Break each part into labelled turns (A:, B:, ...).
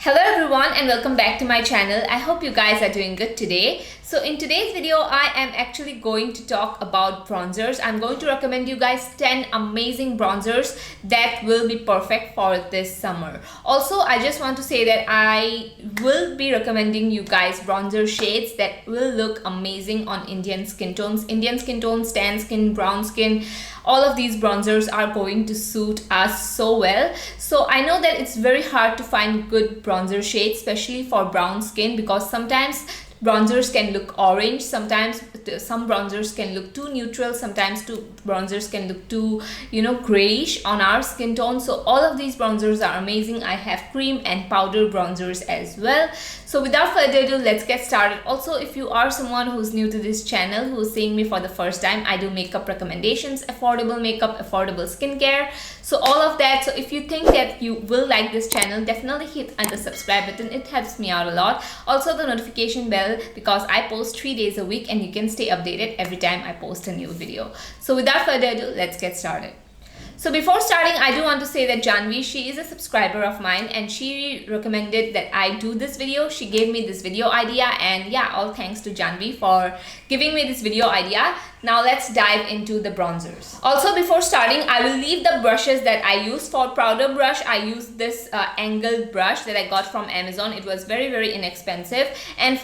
A: Hello everyone and welcome back to my channel. I hope you guys are doing good today. So in today's video, I am actually going to talk about bronzers. I'm going to recommend you guys 10 amazing bronzers that will be perfect for this summer. Also, I just want to say that I will be recommending you guys bronzer shades that will look amazing on Indian skin tones. Indian skin tones, tan skin, brown skin, all of these bronzers are going to suit us so well. So I know that it's very hard to find good bronzer shades, especially for brown skin, because sometimes bronzers can look orange, sometimes some bronzers can look too neutral, sometimes bronzers can look too grayish on our skin tone. So all of these bronzers are amazing. I have cream and powder bronzers as well. So without further ado, let's get started. Also, if you are someone who's new to this channel, who's seeing me for the first time, I do makeup recommendations, affordable makeup, affordable skincare, so all of that. So if you think that you will like this channel, definitely hit the subscribe button. It helps me out a lot. Also the notification bell, because I post 3 days a week and you can stay updated every time I post a new video. So without further ado, let's get started. So before starting, I do want to say that Janvi, she is a subscriber of mine and she recommended that I do this video. She gave me this video idea, and yeah, all thanks to Janvi for giving me this video idea. Now let's dive into the bronzers. Also, before starting, I will leave the brushes that I use. For powder brush, I used this angled brush that I got from Amazon. It was very inexpensive. And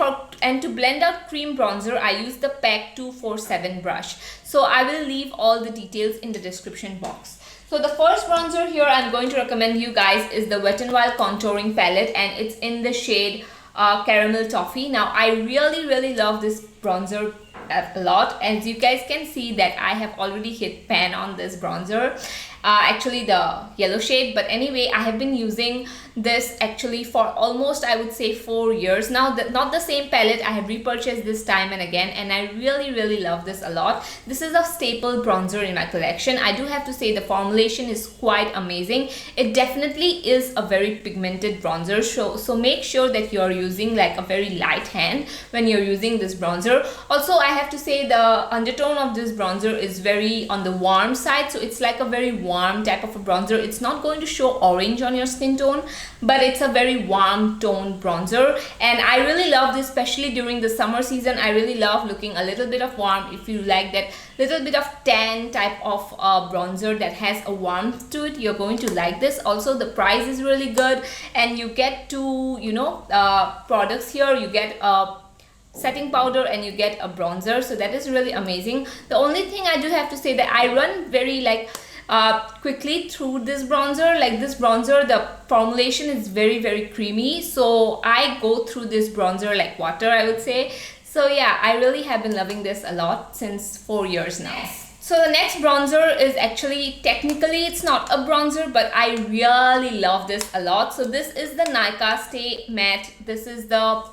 A: to blend out cream bronzer, I used the PAC 247 brush. So I will leave all the details in the description box. So the first bronzer here I'm going to recommend you guys is the Vatenn contouring palette, and it's in the shade Caramel Toffee. Now I really love this bronzer a lot. As you guys can see that I have already hit pan on this bronzer, actually the yellow shade, but anyway, I have been using this actually for almost, I would say, 4 years now. Not the same palette, I have repurchased this time and again, and I really love this a lot. This is a staple bronzer in my collection. I do have to say the formulation is quite amazing. It definitely is a very pigmented bronzer, so make sure that you're using like a very light hand when you're using this bronzer. Also, I have to say the undertone of this bronzer is very on the warm side, so it's like a very warm type of a bronzer. It's not going to show orange on your skin tone, but it's a very warm tone bronzer, and I really love this, especially during the summer season. I really love looking a little bit of warm. If you like that little bit of tan type of bronzer that has a warmth to it, you're going to like this. Also, the price is really good, and you get two products here. You get a setting powder and you get a bronzer, so that is really amazing. The only thing I do have to say that I run very quickly through this bronzer. Like this bronzer, the formulation is very creamy, so I go through this bronzer like water, I would say. So yeah, I really have been loving this a lot since 4 years now. So the next bronzer is actually, technically it's not a bronzer, but I really love this a lot. So this is the Nykaa Stay Matte. This is the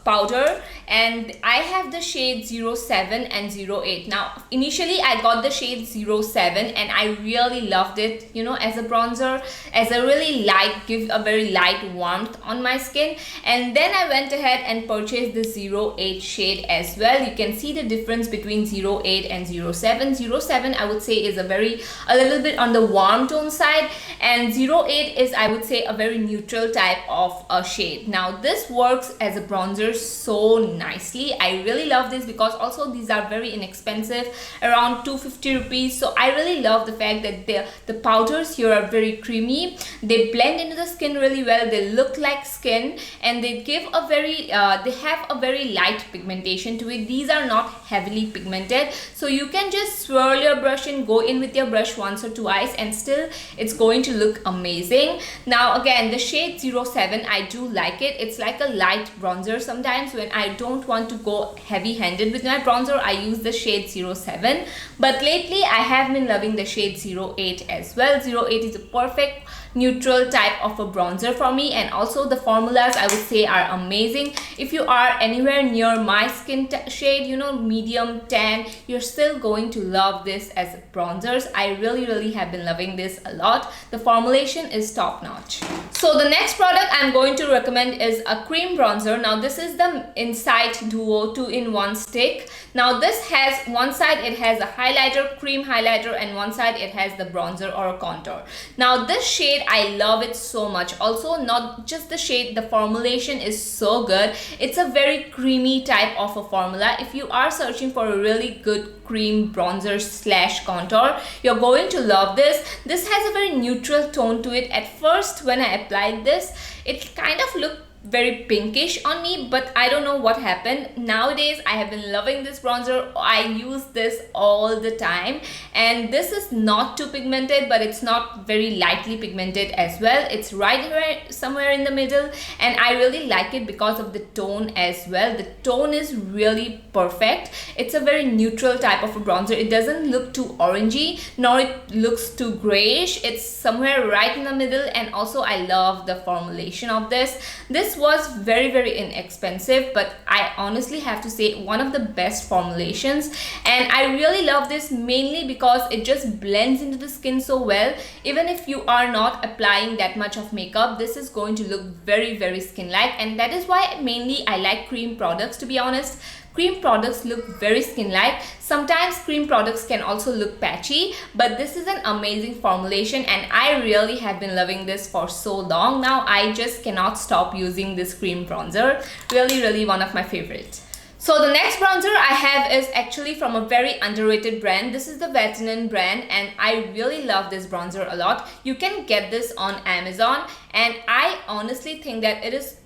A: powder, and I have the shade 07 and 08. Now initially I got the shade 07 and I really loved it, as a bronzer, as a really light, give a very light warmth on my skin. And then I went ahead and purchased the 08 shade as well. You can see the difference between 08 and 07. 07 I would say is a little bit on the warm tone side, and 08 is, I would say, a very neutral type of a shade. Now this works as a bronzer so nicely. I really love this because also these are very inexpensive, around 250 rupees. So I really love the fact that the powders here are very creamy. They blend into the skin really well. They look like skin, and they give a very they have a very light pigmentation to it. These are not heavily pigmented, so you can just swirl your brush and go in with your brush once or twice, and still it's going to look amazing. Now again, the shade 07, I do like it. It's like a light bronzer. Sometimes when I don't want to go heavy-handed with my bronzer, I use the shade 07, but lately I have been loving the shade 08 as well. 08 is a perfect neutral type of a bronzer for me, and also the formulas, I would say, are amazing. If you are anywhere near my skin shade, medium tan, you're still going to love this as bronzers. I really have been loving this a lot. The formulation is top notch. So the next product I'm going to recommend is a cream bronzer. Now this is the Insight Duo 2-in-1 stick. Now this has one side, it has a highlighter, cream highlighter, and one side it has the bronzer or a contour. Now this shade, I love it so much. Also, not just the shade, the formulation is so good. It's a very creamy type of a formula. If you are searching for a really good cream bronzer slash contour, you're going to love this. This has a very neutral tone to it. At first when I applied this, it kind of looked very pinkish on me, but I don't know what happened. Nowadays I have been loving this bronzer. I use this all the time, and this is not too pigmented, but it's not very lightly pigmented as well. It's right here somewhere in the middle, and I really like it because of the tone as well. The tone is really perfect. It's a very neutral type of a bronzer. It doesn't look too orangey, nor it looks too grayish. It's somewhere right in the middle, and also I love the formulation of this. This was very inexpensive, but I honestly have to say one of the best formulations, and I really love this mainly because it just blends into the skin so well. Even if you are not applying that much of makeup, this is going to look very skin-like, and that is why mainly I like cream products, to be honest. Cream products look very skin-like. Sometimes cream products can also look patchy, but this is an amazing formulation, and I really have been loving this for so long now. I just cannot stop using this cream bronzer. Really one of my favorites. So the next bronzer I have is actually from a very underrated brand. This is the Vatenn brand, and I really love this bronzer a lot. You can get this on Amazon, and I honestly think that it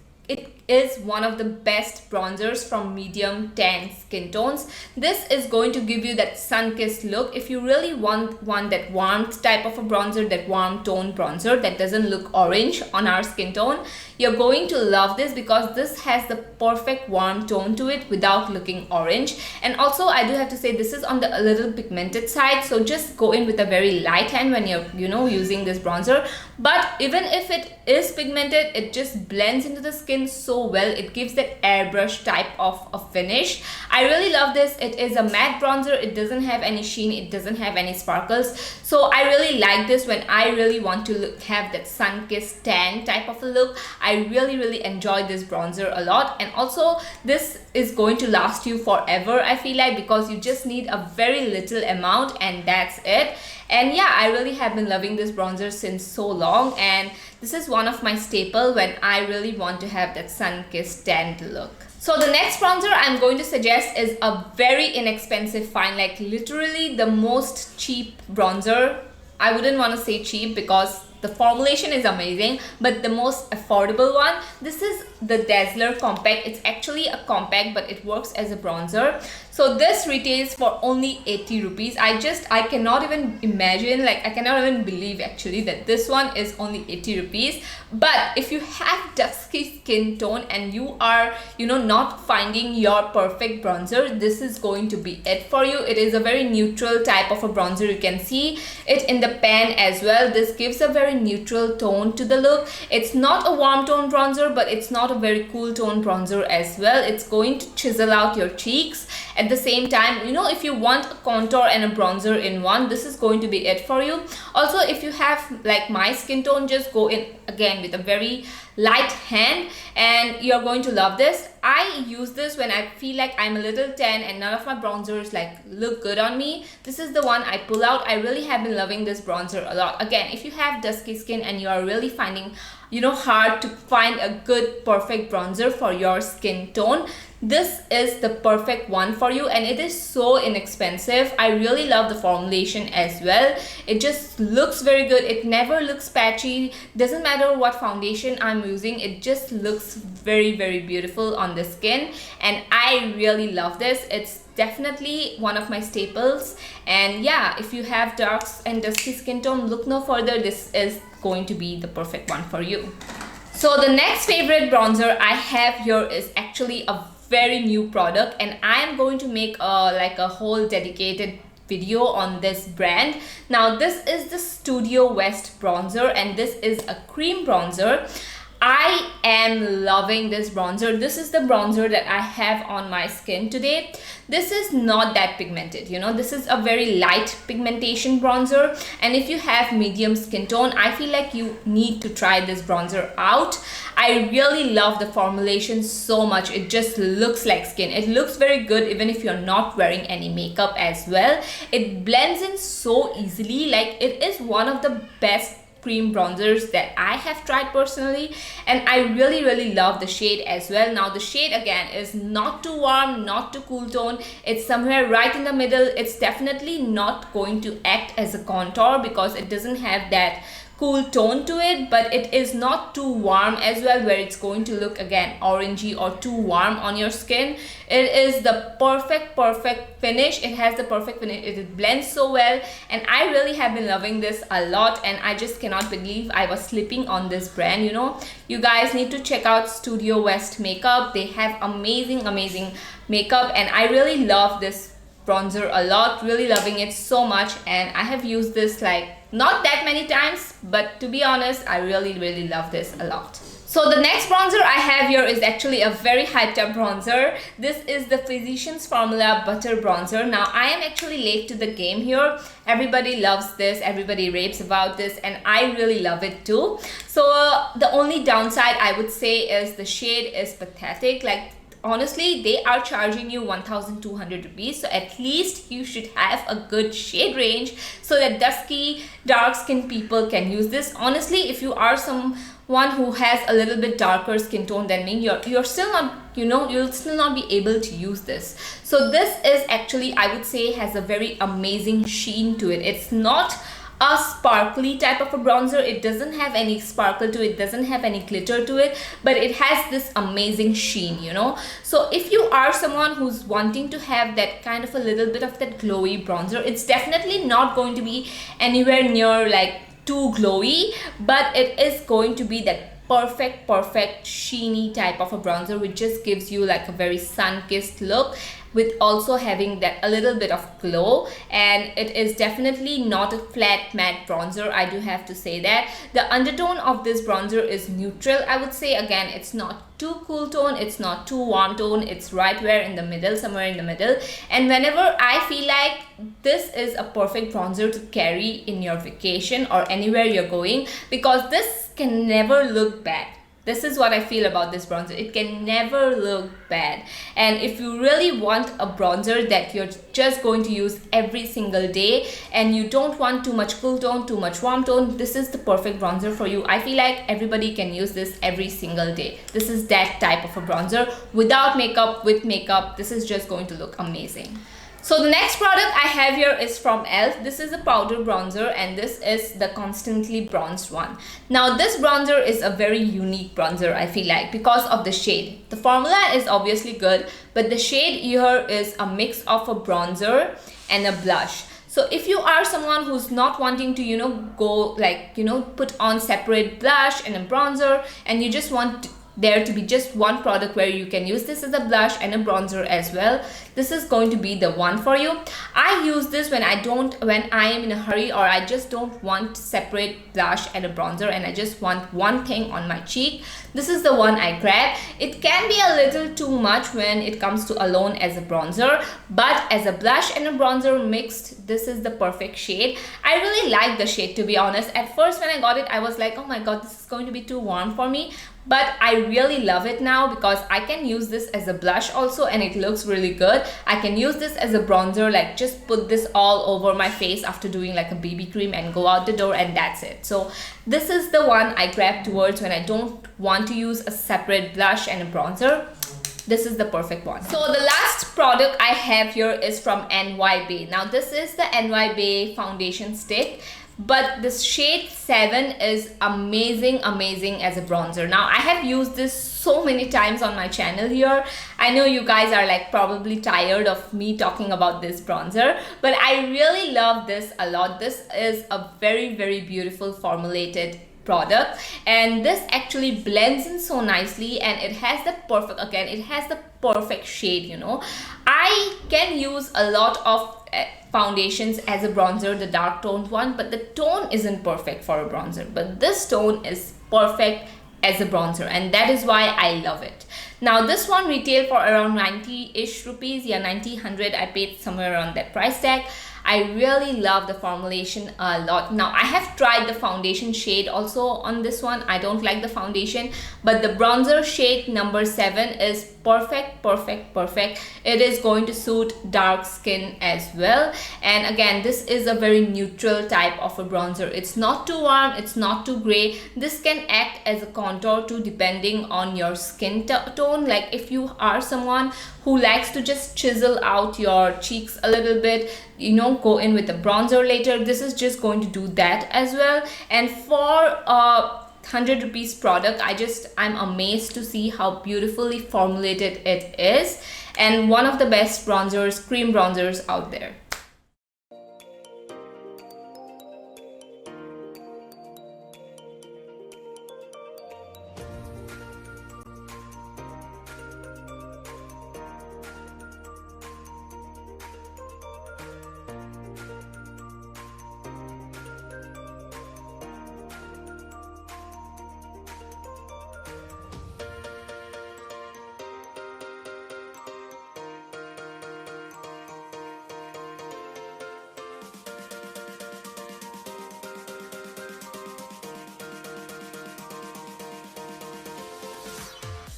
A: is one of the best bronzers from medium tan skin tones. This is going to give you that sun-kissed look. If you really want that warmth type of a bronzer, that warm tone bronzer that doesn't look orange on our skin tone, you're going to love this because this has the perfect warm tone to it without looking orange. And also I do have to say this is on the a little pigmented side, so just go in with a very light hand when you're using this bronzer. But even if it is pigmented, it just blends into the skin so well. It gives that airbrush type of a finish. I really love this. It is a matte bronzer. It doesn't have any sheen, it doesn't have any sparkles, so I really like this when I really want to have that sun-kissed tan type of a look. I really enjoy this bronzer a lot, and also this is going to last you forever, I feel like, because you just need a very little amount and that's it. And yeah, I really have been loving this bronzer since so long, and this is one of my staple when I really want to have that sun-kissed tanned look. So the next bronzer I'm going to suggest is a very inexpensive find, like literally the most cheap bronzer. I wouldn't want to say cheap because the formulation is amazing, but the most affordable one. This is the Dazzler Compact. It's actually a compact, but it works as a bronzer. So this retails for only 80 rupees. I cannot even imagine, like I cannot even believe actually that this one is only 80 rupees. But if you have dusky skin tone and you are not finding your perfect bronzer, this is going to be it for you. It is a very neutral type of a bronzer. You can see it in the pan as well. This gives a very neutral tone to the look. It's not a warm tone bronzer, but it's not a very cool tone bronzer as well. It's going to chisel out your cheeks at the same time. If you want a contour and a bronzer in one, this is going to be it for you. Also, if you have like my skin tone, just go in again with a very light hand and you're going to love this. I use this when I feel like I'm a little tan and none of my bronzers look good on me. This is the one I pull out. I really have been loving this bronzer a lot. Again, if you have dusky skin and you are really finding hard to find a good perfect bronzer for your skin tone, this is the perfect one for you, and it is so inexpensive. I really love the formulation as well. It just looks very good. It never looks patchy. Doesn't matter what foundation I'm using, it just looks very beautiful on the skin, and I really love this. It's definitely one of my staples. And yeah, if you have darks and dusky skin tone, look no further. This is going to be the perfect one for you. So the next favorite bronzer I have here is actually a very new product, and I am going to make a whole dedicated video on this brand. Now this is the Studio West bronzer, and this is a cream bronzer. I am loving this bronzer. This is the bronzer that I have on my skin today. This is not that pigmented, you know, this is a very light pigmentation bronzer, and if you have medium skin tone, I feel like you need to try this bronzer out. I really love the formulation so much. It just looks like skin. It looks very good even if you're not wearing any makeup as well. It blends in so easily. Like, it is one of the best cream bronzers that I have tried personally, and I really love the shade as well. Now the shade again is not too warm, not too cool tone. It's somewhere right in the middle. It's definitely not going to act as a contour because it doesn't have that cool tone to it, but it is not too warm as well where it's going to look again orangey or too warm on your skin. It is the perfect finish. It has the perfect finish. It blends so well, and I really have been loving this a lot, and I just cannot believe I was sleeping on this brand. You know, you guys need to check out Studio West makeup. They have amazing makeup, and I really love this bronzer a lot, really loving it so much. And I have used this like not that many times, but to be honest, I really love this a lot. So the next bronzer I have here is actually a very hyped up bronzer. This is the Physicians Formula Butter Bronzer. Now I am actually late to the game here. Everybody loves this, everybody raves about this, and I really love it too. So the only downside I would say is the shade is pathetic. Like, honestly, they are charging you 1,200 rupees, so at least you should have a good shade range so that dusky, dark skin people can use this. Honestly, if you are someone who has a little bit darker skin tone than me, you're still not, you know, you'll still not be able to use this. So this is actually, I would say, has a very amazing sheen to it. It's not a sparkly type of a bronzer. It doesn't have any sparkle to it, doesn't have any glitter to it, but it has this amazing sheen, you know. So if you are someone who's wanting to have that kind of a little bit of that glowy bronzer, it's definitely not going to be anywhere near like too glowy, but it is going to be that perfect sheeny type of a bronzer which just gives you like a very sun-kissed look, with also having that a little bit of glow. And it is definitely not a flat matte bronzer, I do have to say that. The undertone of this bronzer is neutral, I would say. Again, it's not too cool tone, it's not too warm tone, it's right where in the middle, somewhere in the middle. And whenever I feel like this is a perfect bronzer to carry in your vacation or anywhere you're going, because this can never look bad. This is what I feel about this bronzer. It can never look bad. And if you really want a bronzer that you're just going to use every single day and you don't want too much cool tone, too much warm tone, this is the perfect bronzer for you. I feel like everybody can use this every single day. This is that type of a bronzer. Without makeup, with makeup, this is just going to look amazing. So the next product I have here is from e.l.f. This is a powder bronzer, and this is the Constantly Bronzed one. Now this bronzer is a very unique bronzer, I feel like, because of the shade. The formula is obviously good, but the shade here is a mix of a bronzer and a blush. So if you are someone who's not wanting to, you know, go like, you know, put on separate blush and a bronzer, and you just want there to be just one product where you can use this as a blush and a bronzer as well, this is going to be the one for you. I use this when I am in a hurry, or I just don't want separate blush and a bronzer and I just want one thing on my cheek. This is the one I grab. It can be a little too much when it comes to alone as a bronzer, but as a blush and a bronzer mixed, this is the perfect shade. I really like the shade, to be honest. At first when I got it, I was like, oh my god, this is going to be too warm for me. But I really love it now because I can use this as a blush also, and it looks really good. I can use this as a bronzer, like just put this all over my face after doing like a BB cream and go out the door, and that's it. So this is the one I grab towards when I don't want to use a separate blush and a bronzer. This is the perfect one. So the last product I have here is from NYBay. Now this is the NYBay foundation stick, but the shade 7 is amazing as a bronzer. Now I have used this so many times on my channel here. I know you guys are like probably tired of me talking about this bronzer, but I really love this a lot. This is a very beautiful formulated product, and this actually blends in so nicely, and it has the perfect, again, it has the perfect shade, you know. I can use a lot of foundations as a bronzer, the dark toned one, but the tone isn't perfect for a bronzer, but this tone is perfect as a bronzer, and that is why I love it. Now this one retail for around 90-ish rupees. Yeah, 90, 100. I paid somewhere around that price tag. I really love the formulation a lot. Now I have tried the foundation shade also on this one. I don't like the foundation, but the bronzer shade number 7 is perfect, perfect, perfect. It is going to suit dark skin as well. And again, this is a very neutral type of a bronzer. It's not too warm, it's not too gray. This can act as a contour too, depending on your skin tone. Like if you are someone who likes to just chisel out your cheeks a little bit, you know, go in with the bronzer later, this is just going to do that as well. And for 100 rupees product, I'm amazed to see how beautifully formulated it is, and one of the best bronzers, cream bronzers out there.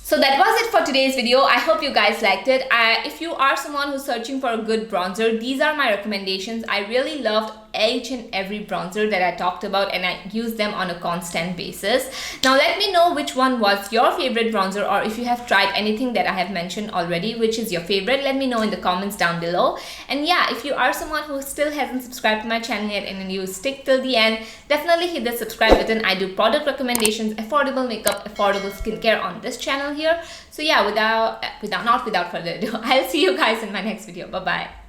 A: So that was it for today's video. I hope you guys liked it. If you are someone who's searching for a good bronzer, these are my recommendations. I really loved each and every bronzer that I talked about, and I use them on a constant basis. Now let me know which one was your favorite bronzer, or if you have tried anything that I have mentioned already, which is your favorite. Let me know in the comments down below. And yeah, if you are someone who still hasn't subscribed to my channel yet and you stick till the end, definitely hit the subscribe button. I do product recommendations, affordable makeup, affordable skincare on this channel here. So yeah, without further ado, I'll see you guys in my next video. Bye bye.